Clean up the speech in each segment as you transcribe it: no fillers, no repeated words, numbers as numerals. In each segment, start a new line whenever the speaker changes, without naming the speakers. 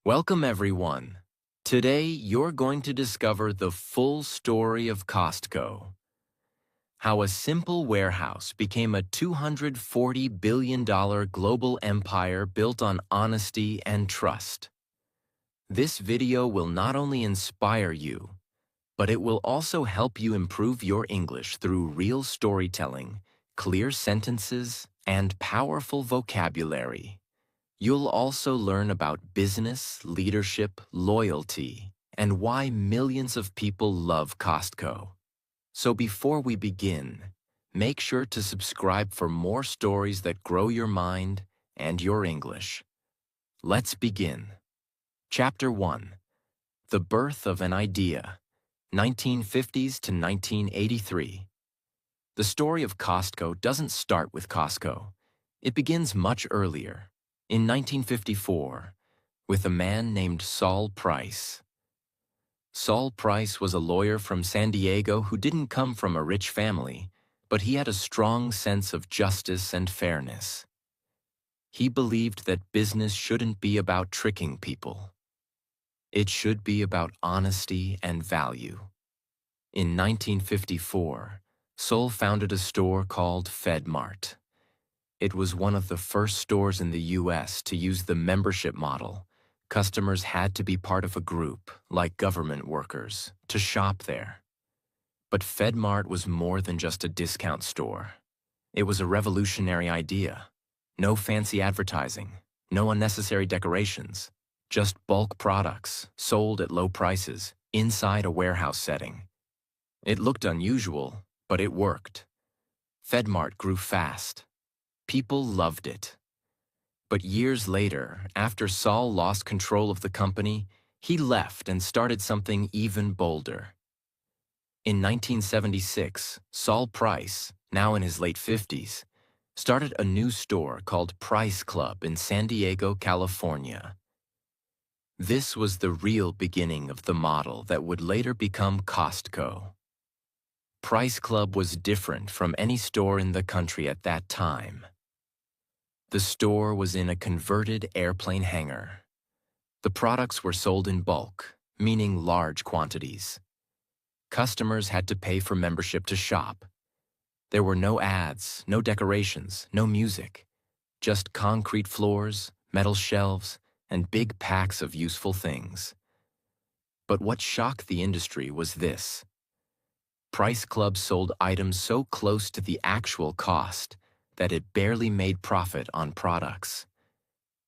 Welcome, everyone. Today, you're going to discover the full story of Costco. How a simple warehouse became a $240 billion global empire built on honesty and trust. This video will not only inspire you, but it will also help you improve your English through real storytelling, clear sentences, and powerful vocabulary. You'll also learn about business, leadership, loyalty, and why millions of people love Costco. So before we begin, make sure to subscribe for more stories that grow your mind and your English. Let's begin. Chapter 1. The Birth of an Idea, 1950s to 1983. The story of Costco doesn't start with Costco. It begins much earlier. In 1954, with a man named Saul Price. Saul Price was a lawyer from San Diego who didn't come from a rich family, but he had a strong sense of justice and fairness. He believed that business shouldn't be about tricking people. It should be about honesty and value. In 1954, Saul founded a store called FedMart. It was one of the first stores in the U.S. to use the membership model. Customers had to be part of a group, like government workers, to shop there. But FedMart was more than just a discount store. It was a revolutionary idea. No fancy advertising, no unnecessary decorations, just bulk products sold at low prices inside a warehouse setting. It looked unusual, but it worked. FedMart grew fast. People loved it. But years later, after Saul lost control of the company, he left and started something even bolder. In 1976, Saul Price, now in his late 50s, started a new store called Price Club in San Diego, California. This was the real beginning of the model that would later become Costco. Price Club was different from any store in the country at that time. The store was in a converted airplane hangar. The products were sold in bulk, meaning large quantities. Customers had to pay for membership to shop. There were no ads, no decorations, no music, just concrete floors, metal shelves, and big packs of useful things. But what shocked the industry was this. Price Club sold items so close to the actual cost that it barely made profit on products.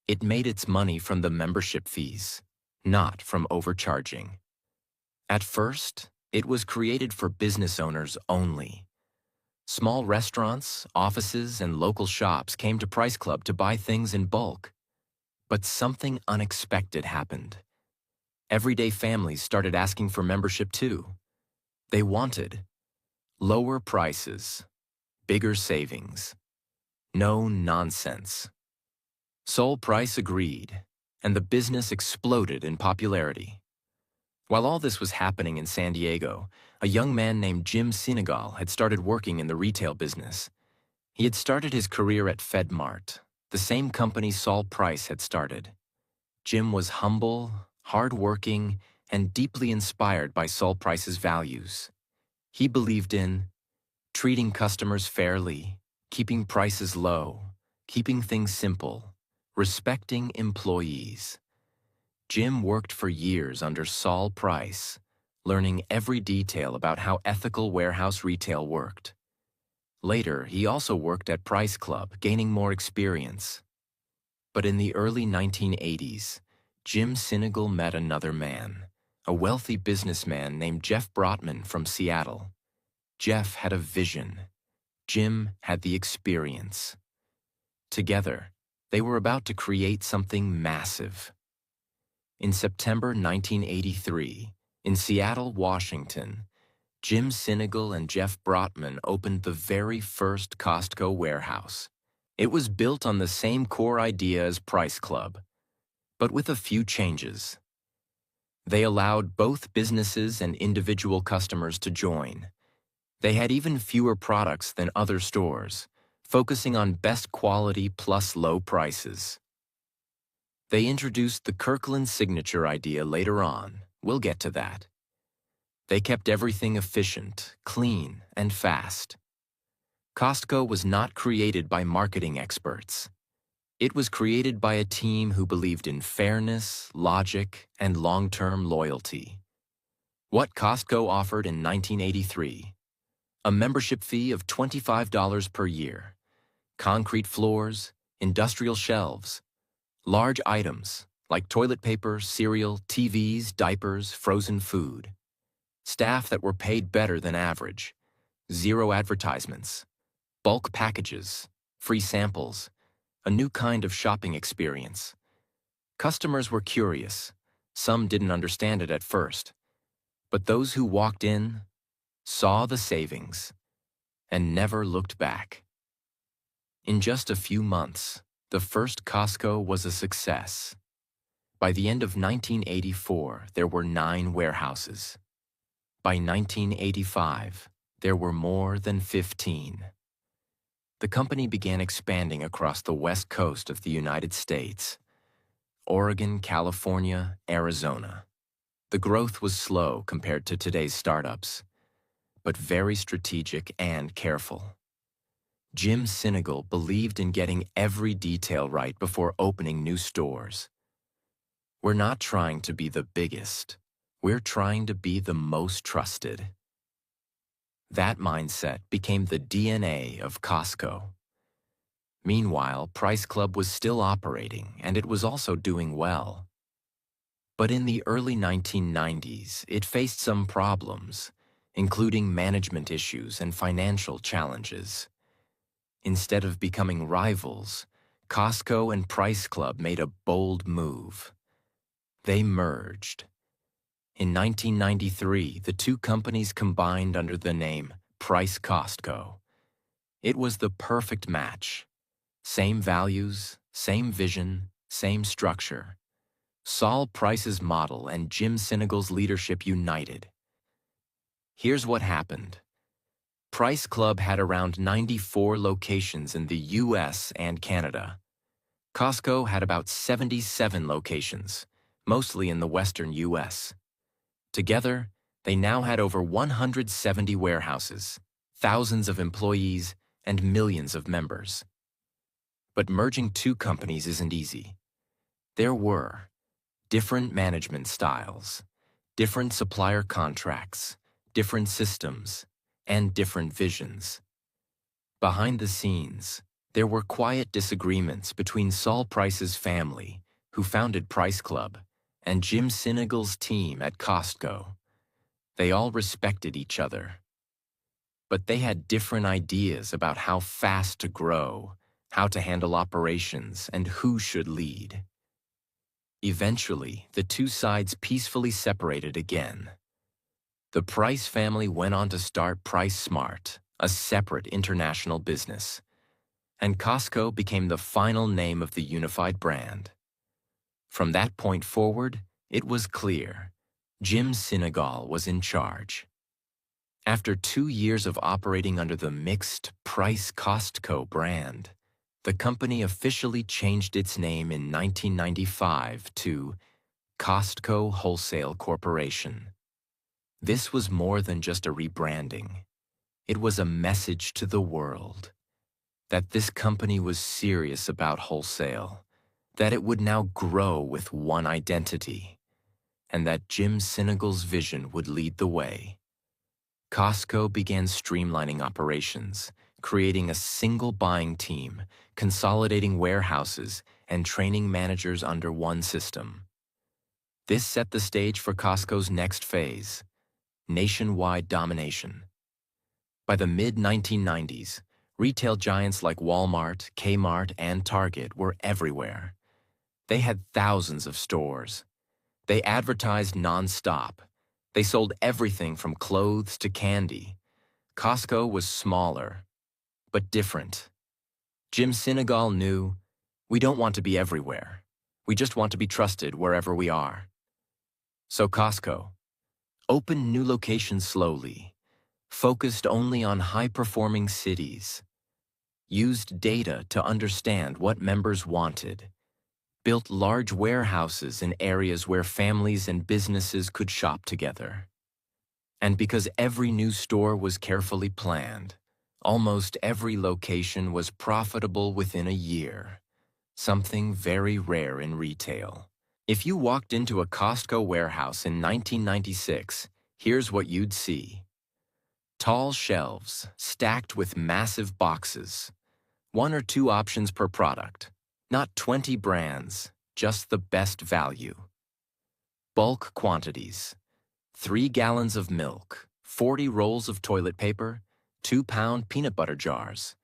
It made its money from the membership fees, not from overcharging. At first, it was created for business owners only. Small restaurants, offices, and local shops came to Price Club to buy things in bulk. But something unexpected happened. Everyday families started asking for membership too. They wanted lower prices, bigger savings. No nonsense. Saul Price agreed, and the business exploded in popularity. While all this was happening in San Diego, a young man named Jim Senegal had started working in the retail business. He had started his career at FedMart, the same company Saul Price had started. Jim was humble, hard-working, and deeply inspired by Saul Price's values. He believed in treating customers fairly, keeping prices low, keeping things simple, respecting employees. Jim worked for years under Saul Price, learning every detail about how ethical warehouse retail worked. Later, he also worked at Price Club, gaining more experience. But in the early 1980s, Jim Senegal met another man, a wealthy businessman named Jeff Brotman from Seattle. Jeff had a vision. Jim had the experience. Together, they were about to create something massive. In September 1983, in Seattle, Washington, Jim Senegal and Jeff Brotman opened the very first Costco warehouse. It was built on the same core idea as Price Club, but with a few changes. They allowed both businesses and individual customers to join. They had even fewer products than other stores, focusing on best quality plus low prices. They introduced the Kirkland signature idea later on. We'll get to that. They kept everything efficient, clean, and fast. Costco was not created by marketing experts. It was created by a team who believed in fairness, logic, and long-term loyalty. What Costco offered in 1983: a membership fee of $25 per year, concrete floors, industrial shelves, large items like toilet paper, cereal, TVs, diapers, frozen food, staff that were paid better than average, zero advertisements, bulk packages, free samples, a new kind of shopping experience. Customers were curious. Some didn't understand it at first. But those who walked in saw the savings and never looked back. In just a few months, the first Costco was a success. By the end of 1984, there were 9 warehouses. By 1985, there were more than 15. The company began expanding across the west coast of the United States: Oregon, California, Arizona. The growth was slow compared to today's startups, but very strategic and careful. Jim Sinegal believed in getting every detail right before opening new stores. We're not trying to be the biggest. We're trying to be the most trusted. That mindset became the DNA of Costco. Meanwhile, Price Club was still operating, and it was also doing well. But in the early 1990s, it faced some problems, including management issues and financial challenges. Instead of becoming rivals, Costco and Price Club made a bold move. They merged. In 1993, the two companies combined under the name Price Costco. It was the perfect match. Same values, same vision, same structure. Saul Price's model and Jim Sinegal's leadership united. Here's what happened. Price Club had around 94 locations in the US and Canada. Costco had about 77 locations, mostly in the western US. Together, they now had over 170 warehouses, thousands of employees, and millions of members. But merging two companies isn't easy. There were different management styles, different supplier contracts, different systems, and different visions. Behind the scenes, there were quiet disagreements between Saul Price's family, who founded Price Club, and Jim Sinegal's team at Costco. They all respected each other. But they had different ideas about how fast to grow, how to handle operations, and who should lead. Eventually, the two sides peacefully separated again. The Price family went on to start Price Smart, a separate international business, and Costco became the final name of the unified brand. From that point forward, it was clear Jim Sinegal was in charge. After 2 years of operating under the mixed Price Costco brand, the company officially changed its name in 1995 to Costco Wholesale Corporation. This was more than just a rebranding. It was a message to the world that this company was serious about wholesale, that it would now grow with one identity, and that Jim Sinegal's vision would lead the way. Costco began streamlining operations, creating a single buying team, consolidating warehouses, and training managers under one system. This set the stage for Costco's next phase: nationwide domination. By the mid-1990s, retail giants like Walmart, Kmart, and Target were everywhere. They had thousands of stores. They advertised nonstop. They sold everything from clothes to candy. Costco was smaller, but different. Jim Sinegal knew, we don't want to be everywhere. We just want to be trusted wherever we are. So Costco opened new locations slowly, focused only on high-performing cities, used data to understand what members wanted, built large warehouses in areas where families and businesses could shop together. And because every new store was carefully planned, almost every location was profitable within a year, something very rare in retail. If you walked into a Costco warehouse in 1996, here's what you'd see. Tall shelves stacked with massive boxes, 1 or 2 options per product, not 20 brands, just the best value. Bulk quantities, 3 gallons of milk, 40 rolls of toilet paper, 2-pound peanut butter jars,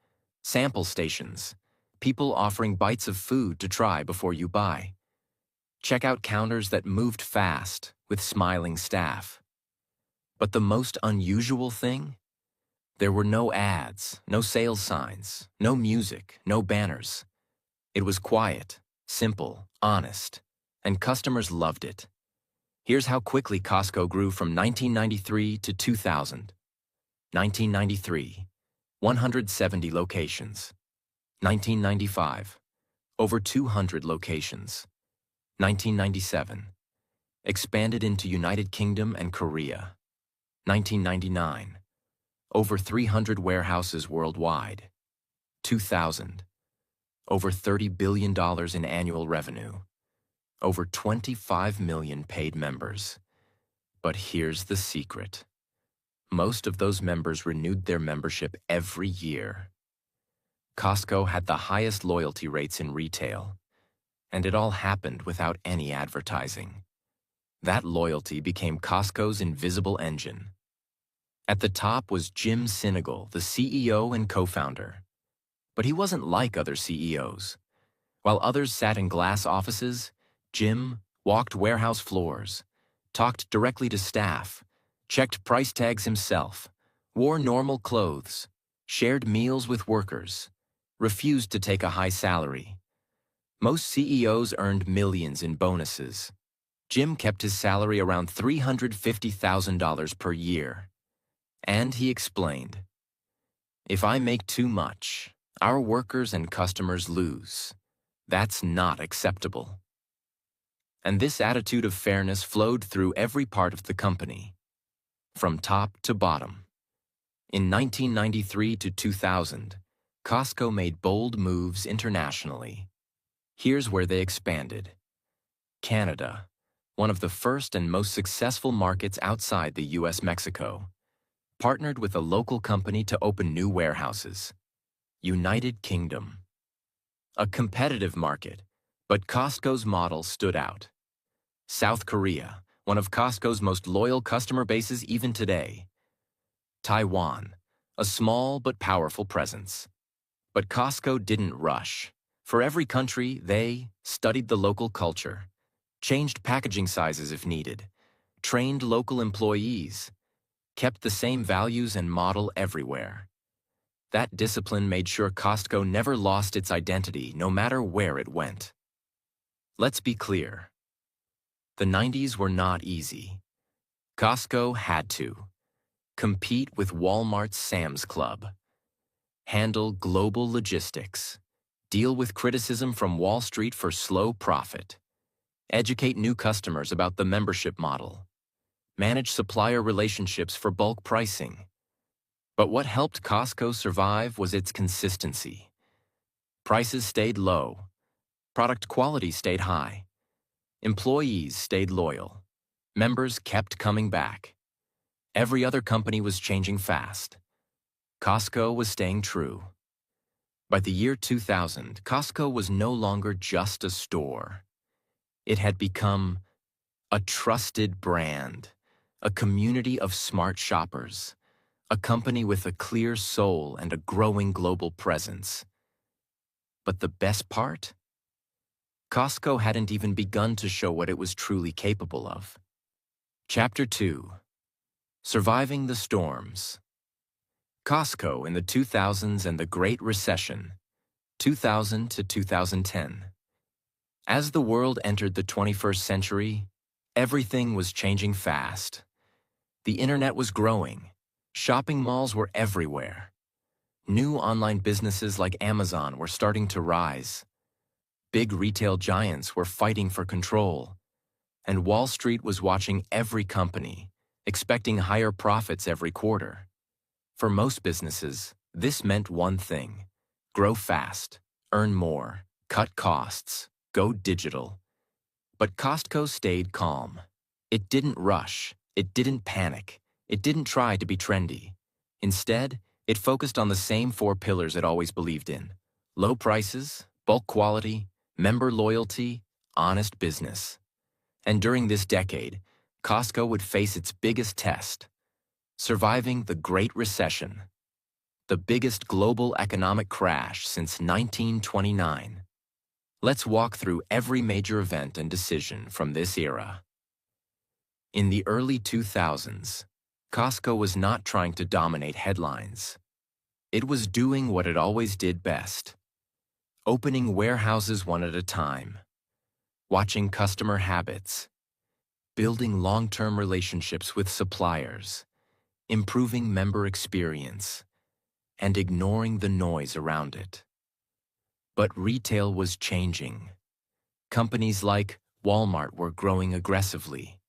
sample stations, people offering bites of food to try before you buy. Checkout counters that moved fast with smiling staff. But the most unusual thing? There were no ads, no sales signs, no music, no banners. It was quiet, simple, honest, and customers loved it. Here's how quickly Costco grew from 1993 to 2000. 1993, 170 locations. 1995, over 200 locations. 1997, expanded into United Kingdom and Korea. 1999, over 300 warehouses worldwide. 2000, over $30 billion in annual revenue. Over 25 million paid members. But here's the secret. Most of those members renewed their membership every year. Costco had the highest loyalty rates in retail, and it all happened without any advertising. That loyalty became Costco's invisible engine. At the top was Jim Sinegal, the CEO and co-founder. But he wasn't like other CEOs. While others sat in glass offices, Jim walked warehouse floors, talked directly to staff, checked price tags himself, wore normal clothes, shared meals with workers, refused to take a high salary. Most CEOs earned millions in bonuses. Jim kept his salary around $350,000 per year. And he explained, "If I make too much, our workers and customers lose. That's not acceptable." And this attitude of fairness flowed through every part of the company, from top to bottom. In 1993 to 2000, Costco made bold moves internationally. Here's where they expanded. Canada, one of the first and most successful markets outside the US-Mexico, partnered with a local company to open new warehouses. United Kingdom, a competitive market, but Costco's model stood out. South Korea, one of Costco's most loyal customer bases even today. Taiwan, a small but powerful presence. But Costco didn't rush. For every country, they studied the local culture, changed packaging sizes if needed, trained local employees, kept the same values and model everywhere. That discipline made sure Costco never lost its identity, no matter where it went. Let's be clear. The 90s were not easy. Costco had to compete with Walmart's Sam's Club, handle global logistics, deal with criticism from Wall Street for slow profit, educate new customers about the membership model, manage supplier relationships for bulk pricing. But what helped Costco survive was its consistency. Prices stayed low, product quality stayed high, employees stayed loyal, members kept coming back. Every other company was changing fast. Costco was staying true. By the year 2000, Costco was no longer just a store. It had become a trusted brand, a community of smart shoppers, a company with a clear soul and a growing global presence. But the best part? Costco hadn't even begun to show what it was truly capable of. Chapter 2. Surviving the Storms. Costco in the 2000s and the Great Recession, 2000 to 2010. As the world entered the 21st century, everything was changing fast. The internet was growing. Shopping malls were everywhere. New online businesses like Amazon were starting to rise. Big retail giants were fighting for control, and Wall Street was watching every company, expecting higher profits every quarter. For most businesses, this meant one thing: grow fast, earn more, cut costs, go digital. But Costco stayed calm. It didn't rush, it didn't panic, it didn't try to be trendy. Instead, it focused on the same four pillars it always believed in: low prices, bulk quality, member loyalty, honest business. And during this decade, Costco would face its biggest test: surviving the Great Recession, the biggest global economic crash since 1929. Let's walk through every major event and decision from this era. In the early 2000s, Costco was not trying to dominate headlines. It was doing what it always did best: opening warehouses one at a time, watching customer habits, building long-term relationships with suppliers, improving member experience, and ignoring the noise around it. But retail was changing. Companies like Walmart were growing aggressively.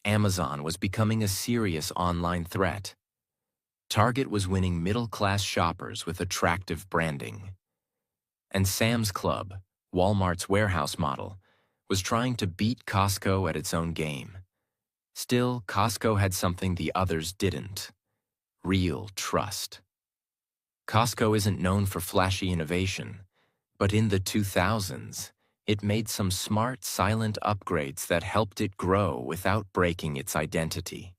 Amazon was becoming a serious online threat. Target was winning middle-class shoppers with attractive branding. And Sam's Club, Walmart's warehouse model, was trying to beat Costco at its own game. Still, Costco had something the others didn't: real trust. Costco isn't known for flashy innovation, but in the 2000s, it made some smart, silent upgrades that helped it grow without breaking its identity.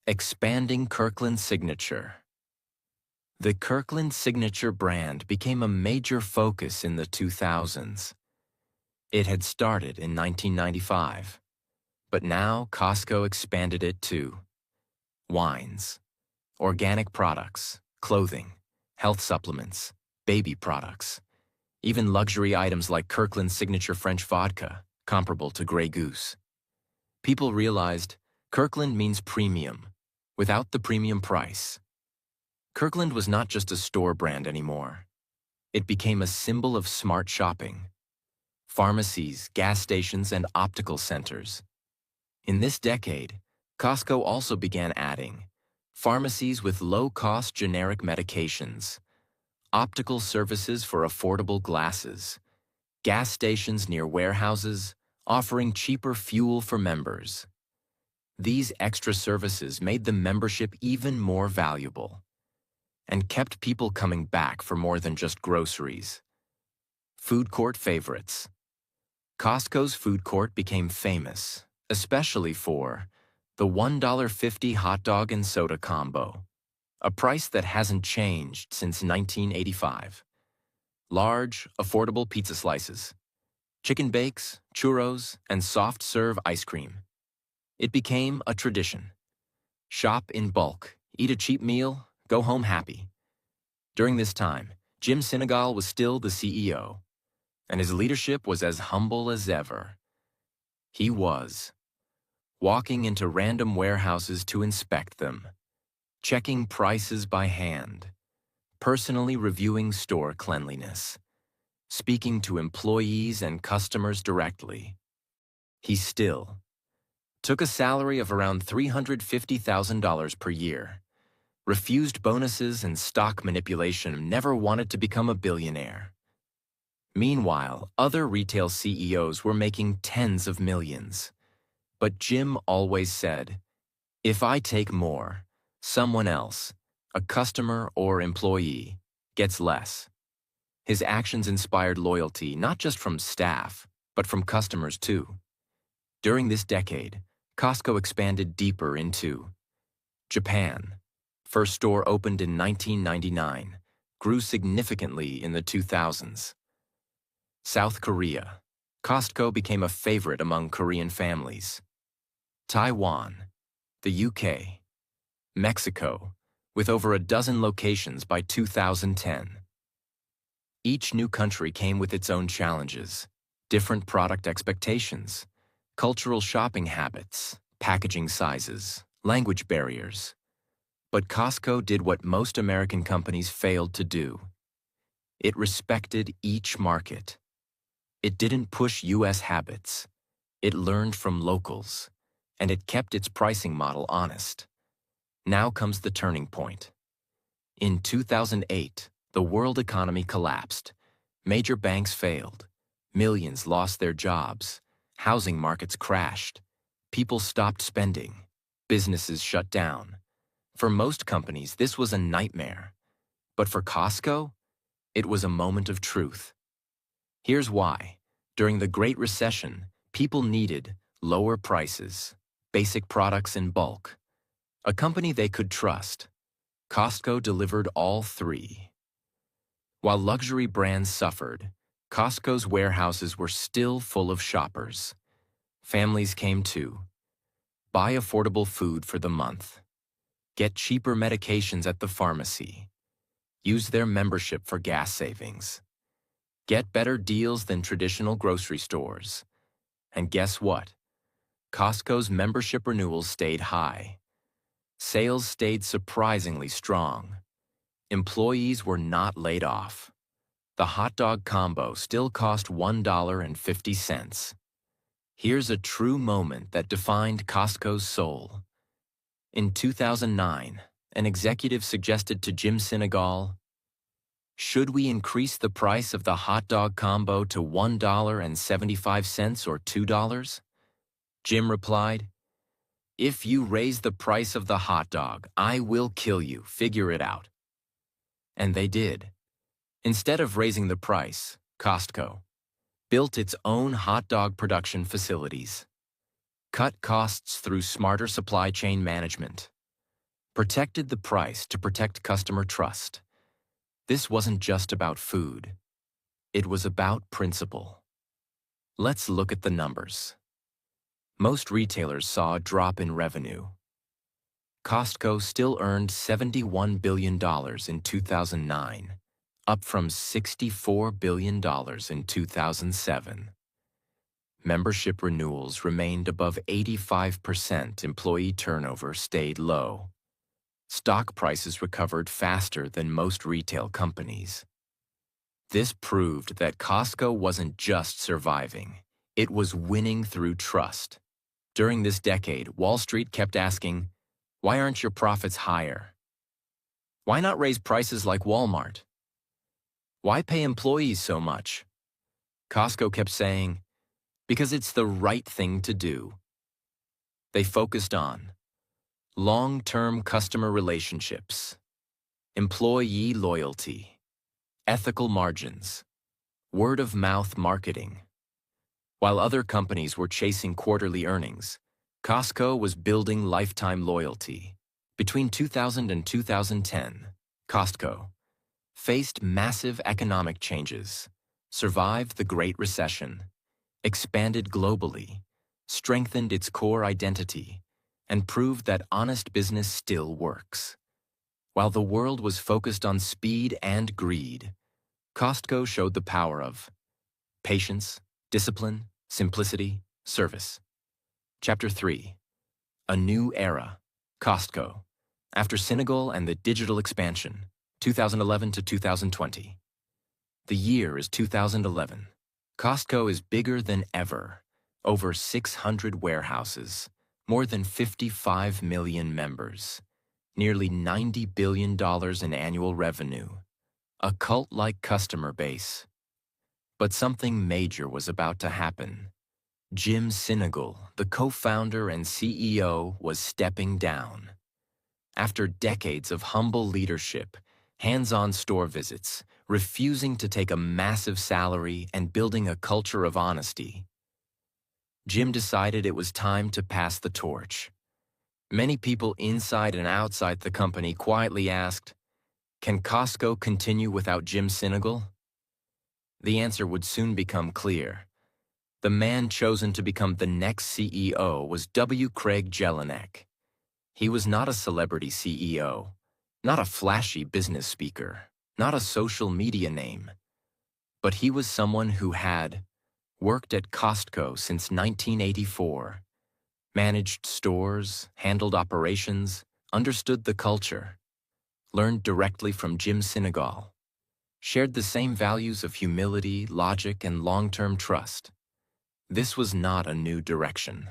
Expanding Kirkland's signature. The Kirkland signature brand became a major focus in the 2000s. It had started in 1995, but now Costco expanded it to wines, organic products, clothing, health supplements, baby products, even luxury items like Kirkland's signature French vodka, comparable to Grey Goose. People realized Kirkland means premium, without the premium price. Kirkland was not just a store brand anymore. It became a symbol of smart shopping. Pharmacies, gas stations, and optical centers. In this decade, Costco also began adding pharmacies with low-cost generic medications, optical services for affordable glasses, gas stations near warehouses, offering cheaper fuel for members. These extra services made the membership even more valuable and kept people coming back for more than just groceries. Food court favorites. Costco's food court became famous, especially for the $1.50 hot dog and soda combo, a price that hasn't changed since 1985. Large, affordable pizza slices, chicken bakes, churros, and soft-serve ice cream. It became a tradition. Shop in bulk, eat a cheap meal, go home happy. During this time, Jim Sinegal was still the CEO, and his leadership was as humble as ever. He was walking into random warehouses to inspect them, checking prices by hand, personally reviewing store cleanliness, speaking to employees and customers directly. He still took a salary of around $350,000 per year, refused bonuses and stock manipulation, and never wanted to become a billionaire. Meanwhile, other retail CEOs were making tens of millions. But Jim always said, "If I take more, someone else, a customer or employee, gets less." His actions inspired loyalty not just from staff, but from customers too. During this decade, Costco expanded deeper into Japan. First store opened in 1999, grew significantly in the 2000s. South Korea. Costco became a favorite among Korean families. Taiwan, the UK, Mexico, with over a dozen locations by 2010. Each new country came with its own challenges, different product expectations, cultural shopping habits, packaging sizes, language barriers. But Costco did what most American companies failed to do. It respected each market. It didn't push U.S. habits. It learned from locals, and it kept its pricing model honest. Now comes the turning point. In 2008, the world economy collapsed. Major banks failed. Millions lost their jobs. Housing markets crashed. People stopped spending. Businesses shut down. For most companies, this was a nightmare. But for Costco, it was a moment of truth. Here's why. During the Great Recession, people needed lower prices, basic products in bulk, a company they could trust. Costco delivered all three. While luxury brands suffered, Costco's warehouses were still full of shoppers. Families came too. Buy affordable food for the month. Get cheaper medications at the pharmacy. Use their membership for gas savings. Get better deals than traditional grocery stores. And guess what? Costco's membership renewals stayed high. Sales stayed surprisingly strong. Employees were not laid off. The hot dog combo still cost $1.50. Here's a true moment that defined Costco's soul. In 2009, an executive suggested to Jim Sinegal, "Should we increase the price of the hot dog combo to $1.75 or $2? Jim replied, "If you raise the price of the hot dog, I will kill you. Figure it out." And they did. Instead of raising the price, Costco built its own hot dog production facilities, cut costs through smarter supply chain management, protected the price to protect customer trust. This wasn't just about food. It was about principle. Let's look at the numbers. Most retailers saw a drop in revenue. Costco still earned $71 billion in 2009, up from $64 billion in 2007. Membership renewals remained above 85%. Employee turnover stayed low. Stock prices recovered faster than most retail companies. This proved that Costco wasn't just surviving. It was winning through trust. During this decade, Wall Street kept asking, "Why aren't your profits higher? Why not raise prices like Walmart? Why pay employees so much?" Costco kept saying, "Because it's the right thing to do." They focused on long-term customer relationships, employee loyalty, ethical margins, word-of-mouth marketing. While other companies were chasing quarterly earnings, Costco was building lifetime loyalty. Between 2000 and 2010, Costco faced massive economic changes, survived the Great Recession, expanded globally, strengthened its core identity, and proved that honest business still works. While the world was focused on speed and greed, Costco showed the power of patience, discipline, simplicity, service. Chapter 3. A New Era. Costco. After Senegal and the digital expansion, 2011 to 2020. The year is 2011. Costco is bigger than ever. Over 600 warehouses, more than 55 million members, nearly $90 billion in annual revenue, a cult-like customer base. But something major was about to happen. Jim Sinegal, the co-founder and CEO, was stepping down. After decades of humble leadership, hands-on store visits, refusing to take a massive salary, and building a culture of honesty, Jim decided it was time to pass the torch. Many people inside and outside the company quietly asked, "Can Costco continue without Jim Sinegal?" The answer would soon become clear. The man chosen to become the next CEO was W. Craig Jelinek. He was not a celebrity CEO, not a flashy business speaker, not a social media name, but he was someone who had worked at Costco since 1984, managed stores, handled operations, understood the culture, learned directly from Jim Sinegal. shared the same values of humility, logic, and long-term trust. This was not a new direction.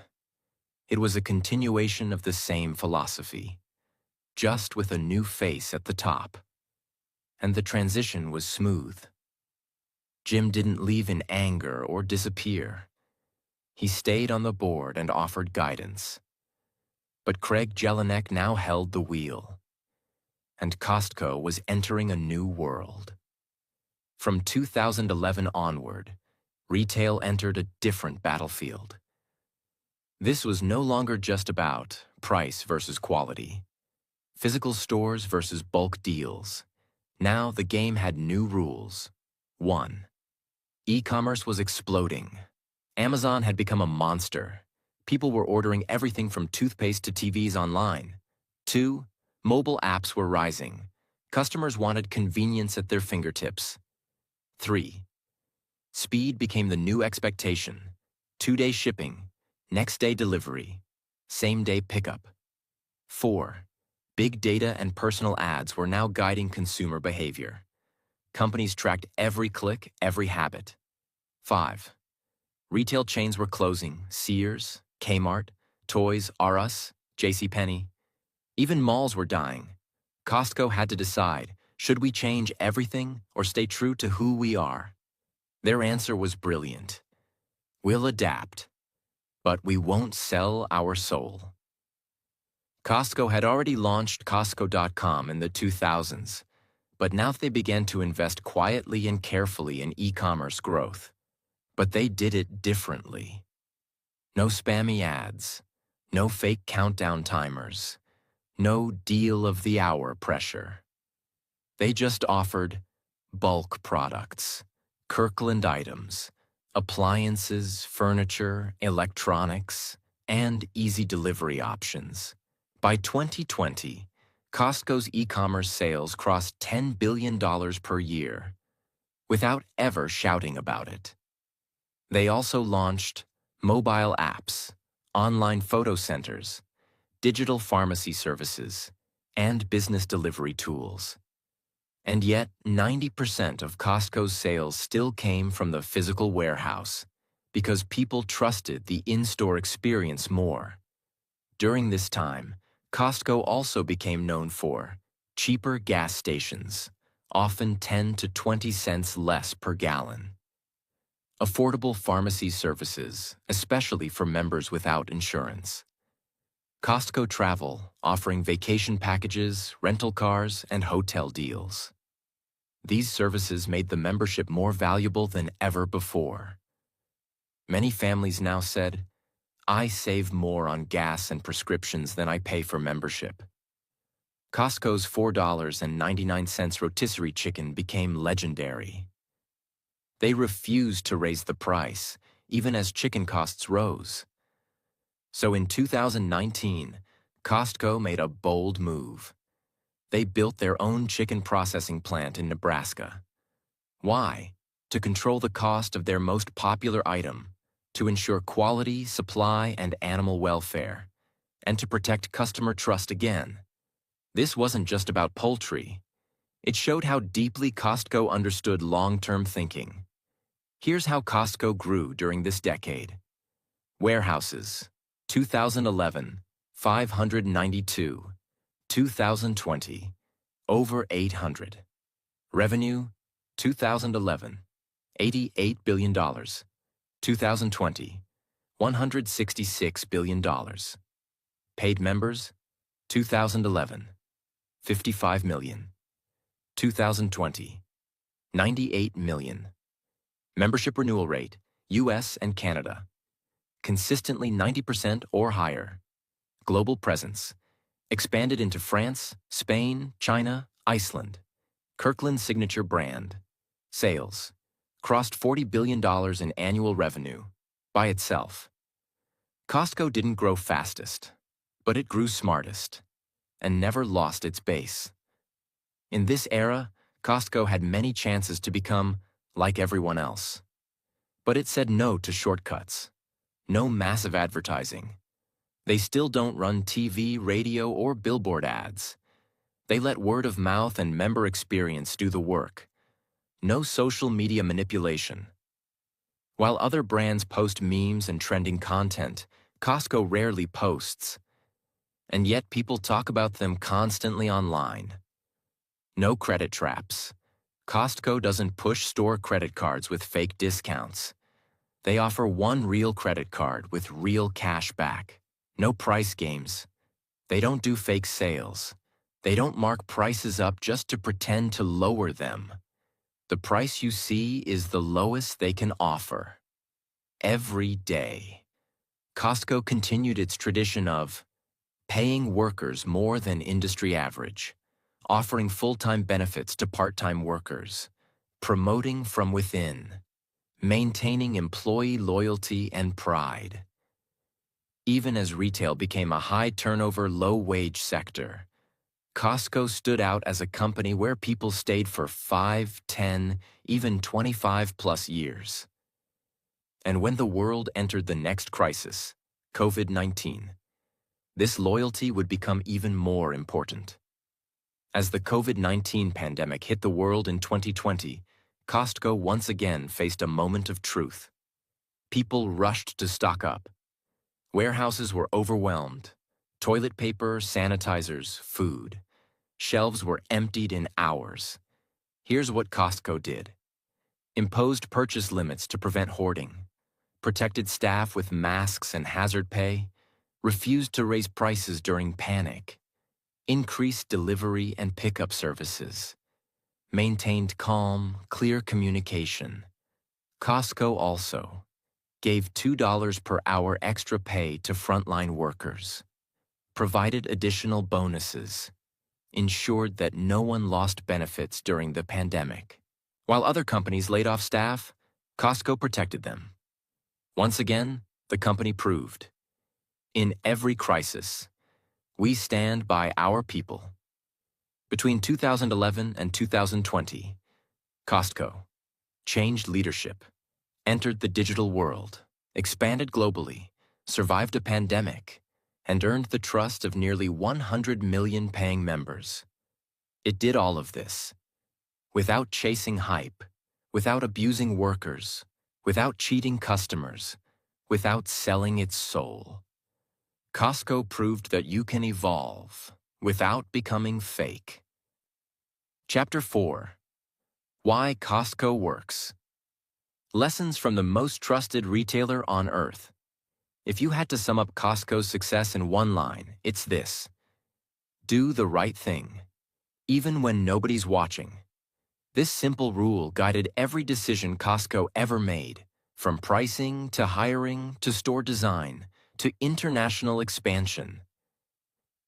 It was a continuation of the same philosophy, just with a new face at the top. And the transition was smooth. Jim didn't leave in anger or disappear. He stayed on the board and offered guidance. But Craig Jelinek now held the wheel, and Costco was entering a new world. From 2011 onward, retail entered a different battlefield. This was no longer just about price versus quality, physical stores versus bulk deals. Now the game had new rules. 1. E-commerce was exploding. Amazon had become a monster. People were ordering everything from toothpaste to TVs online. 2. Mobile apps were rising. Customers wanted convenience at their fingertips. 3. Speed became the new expectation. 2-day shipping, next-day delivery, same-day pickup. 4. Big data and personal ads were now guiding consumer behavior. Companies tracked every click, every habit. 5. Retail chains were closing. Sears, Kmart, Toys R Us, JCPenney. Even malls were dying. Costco had to decide, should we change everything or stay true to who we are? Their answer was brilliant. We'll adapt, but we won't sell our soul. Costco had already launched Costco.com in the 2000s, but now they began to invest quietly and carefully in e-commerce growth. But they did it differently. No spammy ads, no fake countdown timers, no deal of the hour pressure. They just offered bulk products, Kirkland items, appliances, furniture, electronics, and easy delivery options. By 2020, Costco's e-commerce sales crossed $10 billion per year, without ever shouting about it. They also launched mobile apps, online photo centers, digital pharmacy services, and business delivery tools. And yet, 90% of Costco's sales still came from the physical warehouse because people trusted the in-store experience more. During this time, Costco also became known for cheaper gas stations, often 10 to 20 cents less per gallon. Affordable pharmacy services, especially for members without insurance. Costco Travel, offering vacation packages, rental cars, and hotel deals. These services made the membership more valuable than ever before. Many families now said, I save more on gas and prescriptions than I pay for membership. Costco's $4.99 rotisserie chicken became legendary. They refused to raise the price, even as chicken costs rose. So in 2019, Costco made a bold move. They built their own chicken processing plant in Nebraska. Why? To control the cost of their most popular item, to ensure quality, supply, and animal welfare, and to protect customer trust again. This wasn't just about poultry. It showed how deeply Costco understood long-term thinking. Here's how Costco grew during this decade. Warehouses, 2011, 592. 2020, over 800. Revenue, 2011, $88 billion. 2020, $166 billion. Paid members, 2011, 55 million. 2020, 98 million. Membership renewal rate, US and Canada. Consistently 90% or higher. Global presence. Expanded into France, Spain, China, Iceland. Kirkland signature brand. Sales. Crossed $40 billion in annual revenue by itself. Costco didn't grow fastest, but it grew smartest and never lost its base. In this era, Costco had many chances to become like everyone else. But it said no to shortcuts, no massive advertising. They still don't run TV, radio, or billboard ads. They let word of mouth and member experience do the work. No social media manipulation. While other brands post memes and trending content, Costco rarely posts. And yet people talk about them constantly online. No credit traps. Costco doesn't push store credit cards with fake discounts. They offer one real credit card with real cash back. No price games. They don't do fake sales. They don't mark prices up just to pretend to lower them. The price you see is the lowest they can offer. Every day. Costco continued its tradition of paying workers more than industry average, offering full-time benefits to part-time workers, promoting from within, maintaining employee loyalty and pride. Even as retail became a high-turnover, low-wage sector, Costco stood out as a company where people stayed for 5, 10, even 25-plus years. And when the world entered the next crisis, COVID-19, this loyalty would become even more important. As the COVID-19 pandemic hit the world in 2020, Costco once again faced a moment of truth. People rushed to stock up. Warehouses were overwhelmed. Toilet paper, sanitizers, food. Shelves were emptied in hours. Here's what Costco did. Imposed purchase limits to prevent hoarding. Protected staff with masks and hazard pay. Refused to raise prices during panic. Increased delivery and pickup services. Maintained calm, clear communication. Costco also gave $2 per hour extra pay to frontline workers, provided additional bonuses, ensured that no one lost benefits during the pandemic. While other companies laid off staff, Costco protected them. Once again, the company proved, in every crisis, we stand by our people. Between 2011 and 2020, Costco changed leadership, entered the digital world, expanded globally, survived a pandemic, and earned the trust of nearly 100 million paying members. It did all of this without chasing hype, without abusing workers, without cheating customers, without selling its soul. Costco proved that you can evolve without becoming fake. Chapter 4. Why Costco Works. Lessons from the most trusted retailer on earth. If you had to sum up Costco's success in one line, it's this: do the right thing, even when nobody's watching. This simple rule guided every decision Costco ever made, from pricing to hiring to store design to international expansion.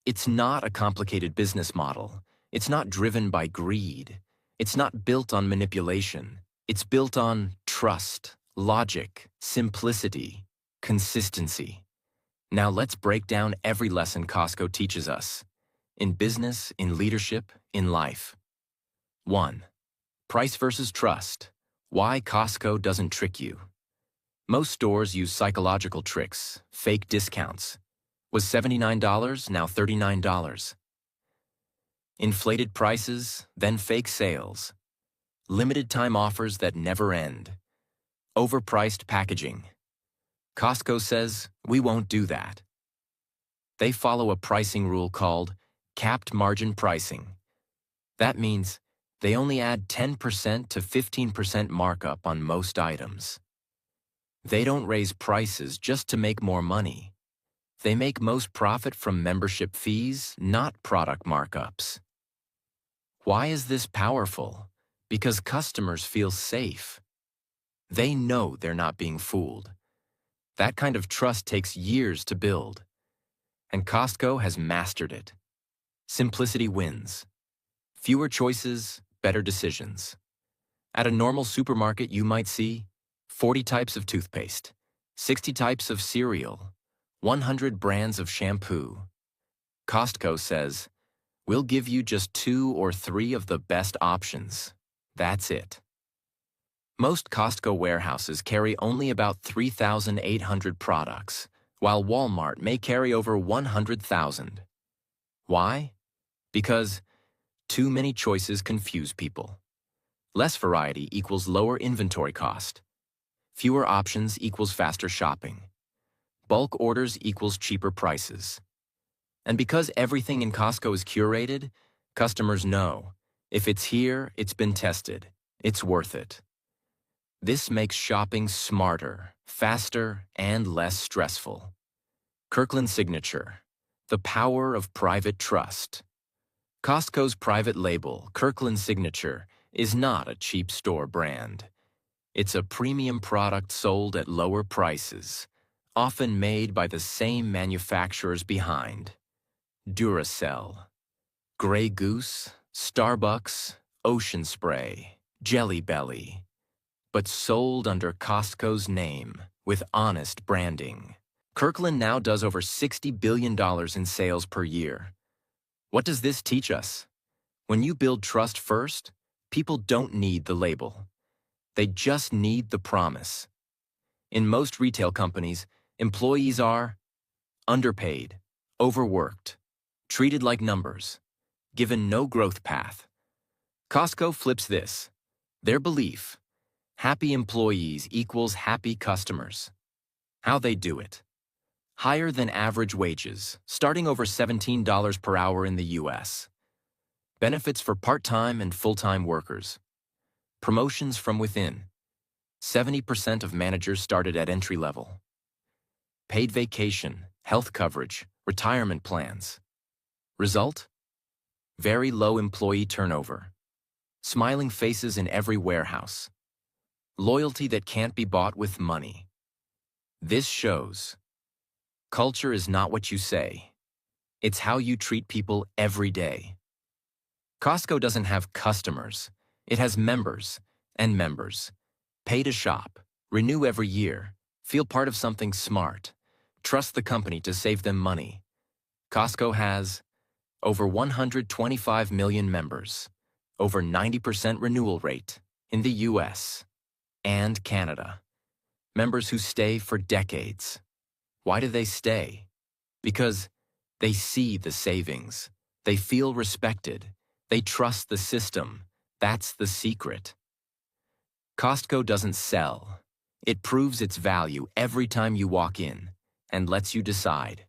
It's not a complicated business model. It's not driven by greed. It's not built on manipulation. It's built on trust, logic, simplicity, consistency. Now let's break down every lesson Costco teaches us, in business, in leadership, in life. 1. Price versus trust. Why Costco doesn't trick you. Most stores use psychological tricks, fake discounts. Was $79, now $39. Inflated prices, then fake sales. Limited time offers that never end. Overpriced packaging. Costco says, we won't do that. They follow a pricing rule called capped margin pricing. That means they only add 10% to 15% markup on most items. They don't raise prices just to make more money. They make most profit from membership fees, not product markups. Why is this powerful? Because customers feel safe. They know they're not being fooled. That kind of trust takes years to build. And Costco has mastered it. Simplicity wins. Fewer choices, better decisions. At a normal supermarket, you might see 40 types of toothpaste, 60 types of cereal, 100 brands of shampoo. Costco says, we'll give you just 2 or 3 of the best options. That's it. Most Costco warehouses carry only about 3,800 products, while Walmart may carry over 100,000. Why? Because too many choices confuse people. Less variety equals lower inventory cost. Fewer options equals faster shopping. Bulk orders equals cheaper prices. And because everything in Costco is curated, customers know, if it's here, it's been tested. It's worth it. This makes shopping smarter, faster, and less stressful. Kirkland Signature, the power of private trust. Costco's private label, Kirkland Signature, is not a cheap store brand. It's a premium product sold at lower prices, often made by the same manufacturers behind. Duracell, Grey Goose, Starbucks, Ocean Spray, Jelly Belly, but sold under Costco's name with honest branding. Kirkland now does over $60 billion in sales per year. What does this teach us? When you build trust first, people don't need the label. They just need the promise. In most retail companies, employees are underpaid, overworked, treated like numbers, given no growth path. Costco flips this. Their belief, happy employees equals happy customers. How they do it. Higher than average wages, starting over $17 per hour in the U.S. Benefits for part-time and full-time workers. Promotions from within. 70% of managers started at entry level. Paid vacation, health coverage, retirement plans. Result? Very low employee turnover. Smiling faces in every warehouse. Loyalty that can't be bought with money. This shows culture is not what you say. It's how you treat people every day. Costco doesn't have customers. It has members, and members. Pay to shop, renew every year, feel part of something smart, trust the company to save them money. Costco has over 125 million members, over 90% renewal rate in the US and Canada. Members who stay for decades. Why do they stay? Because they see the savings. They feel respected. They trust the system. That's the secret. Costco doesn't sell. It proves its value every time you walk in and lets you decide.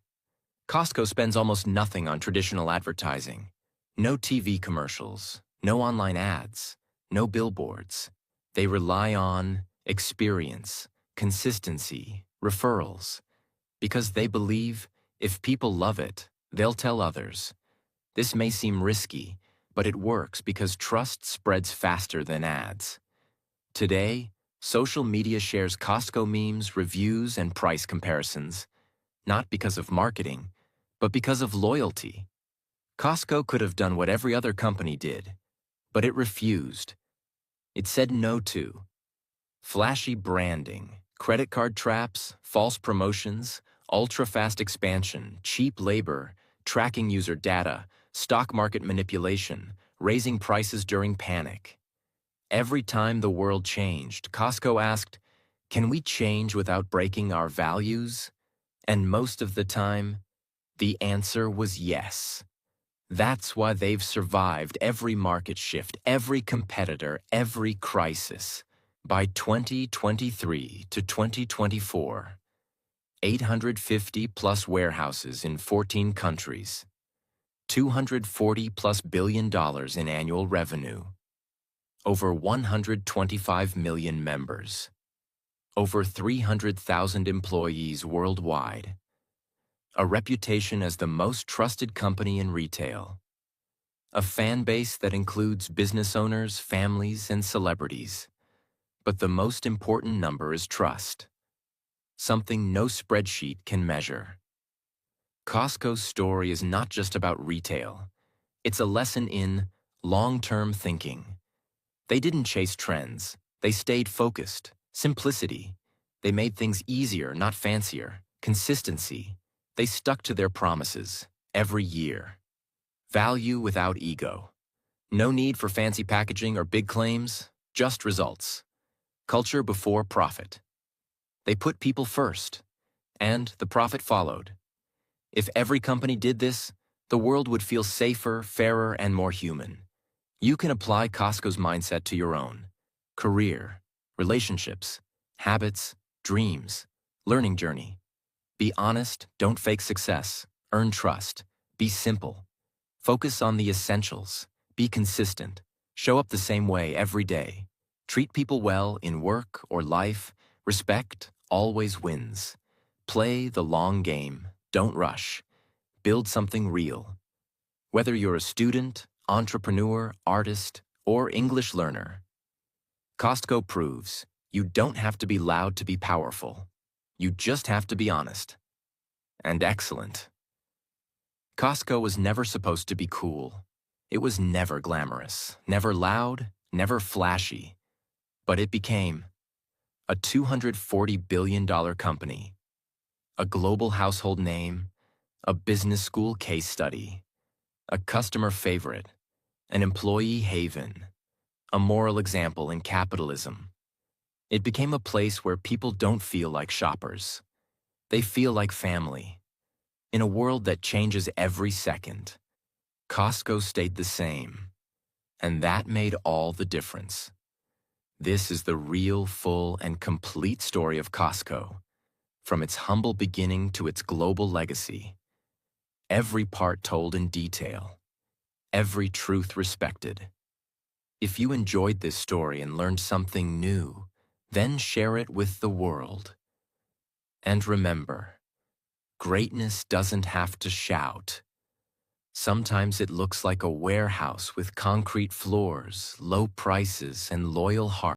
Costco spends almost nothing on traditional advertising. No TV commercials, no online ads, no billboards. They rely on experience, consistency, referrals. Because they believe if people love it, they'll tell others. This may seem risky, but it works because trust spreads faster than ads. Today, social media shares Costco memes, reviews, and price comparisons, not because of marketing, but because of loyalty. Costco could have done what every other company did, but it refused. It said no to flashy branding, credit card traps, false promotions, ultra-fast expansion, cheap labor, tracking user data, stock market manipulation, raising prices during panic. Every time the world changed, Costco asked, "Can we change without breaking our values?" And most of the time, the answer was yes. That's why they've survived every market shift, every competitor, every crisis. By 2023 to 2024, 850-plus warehouses in 14 countries, $240-plus billion in annual revenue, over 125 million members, over 300,000 employees worldwide, a reputation as the most trusted company in retail, a fan base that includes business owners, families, and celebrities. But the most important number is trust, something no spreadsheet can measure. Costco's story is not just about retail. It's a lesson in long-term thinking. They didn't chase trends. They stayed focused. Simplicity. They made things easier, not fancier. Consistency. They stuck to their promises every year. Value without ego. No need for fancy packaging or big claims, just results. Culture before profit. They put people first, and the profit followed. If every company did this, the world would feel safer, fairer, and more human. You can apply Costco's mindset to your own career, relationships, habits, dreams, learning journey. Be honest, don't fake success, earn trust, be simple. Focus on the essentials, be consistent, show up the same way every day. Treat people well in work or life, respect always wins. Play the long game, don't rush. Build something real. Whether you're a student, entrepreneur, artist, or English learner, Costco proves you don't have to be loud to be powerful. You just have to be honest and excellent. Costco was never supposed to be cool. It was never glamorous, never loud, never flashy. But it became a $240 billion company, a global household name, a business school case study, a customer favorite, an employee haven, a moral example in capitalism. It became a place where people don't feel like shoppers. They feel like family. In a world that changes every second, Costco stayed the same, and that made all the difference. This is the real, full, and complete story of Costco, from its humble beginning to its global legacy. Every part told in detail, every truth respected. If you enjoyed this story and learned something new, then share it with the world. And remember, greatness doesn't have to shout. Sometimes it looks like a warehouse with concrete floors, low prices, and loyal hearts.